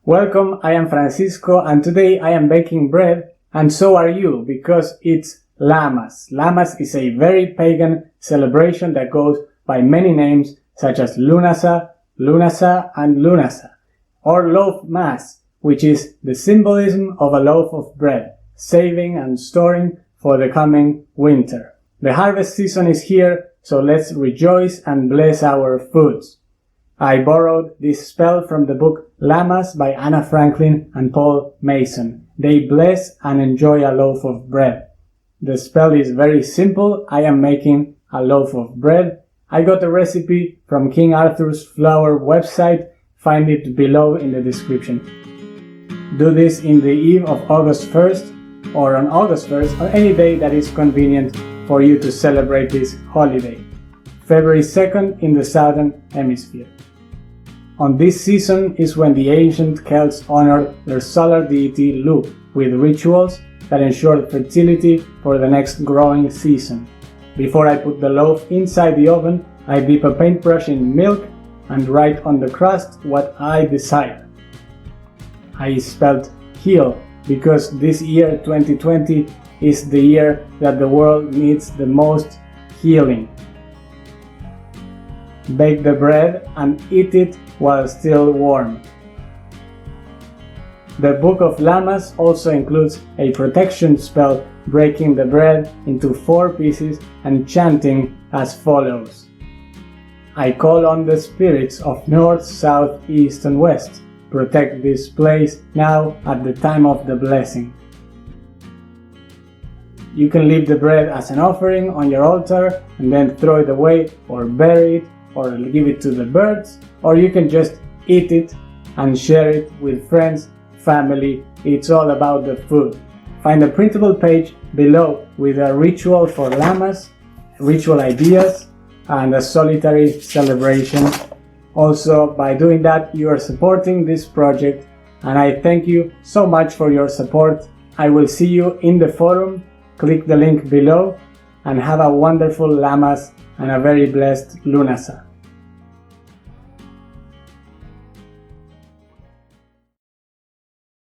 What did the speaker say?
Welcome, I am Francisco and today I am baking bread and so are you because it's Lammas. Lammas is a very pagan celebration that goes by many names such as Lughnasadh, and Lughnasadh, or loaf mass, which is the symbolism of a loaf of bread, saving and storing for the coming winter. The harvest season is here, so let's rejoice and bless our foods. I borrowed this spell from the book Lammas by Anna Franklin and Paul Mason. They bless and enjoy a loaf of bread. The spell is very simple. I am making a loaf of bread. I got the recipe from King Arthur's Flour website. Find it below in the description. Do this in the eve of August 1st or on August 1st or any day that is convenient for you to celebrate this holiday. February 2nd in the Southern Hemisphere. On this season is when the ancient Celts honored their solar deity Lu with rituals that ensured fertility for the next growing season. Before I put the loaf inside the oven, I dip a paintbrush in milk and write on the crust what I desire. I spelled heal because this year 2020 is the year that the world needs the most healing. Bake the bread and eat it while still warm. The Book of Lammas also includes a protection spell breaking the bread into 4 pieces and chanting as follows. I call on the spirits of north, south, east and west. Protect this place now at the time of the blessing. You can leave the bread as an offering on your altar and then throw it away or bury it or give it to the birds, or you can just eat it and share it with friends, family. It's all about the food. Find a printable page below with a ritual for Lammas, ritual ideas, and a solitary celebration. Also, by doing that, you are supporting this project, and I thank you so much for your support. I will see you in the forum. Click the link below and have a wonderful Lammas and a very blessed Lughnasadh.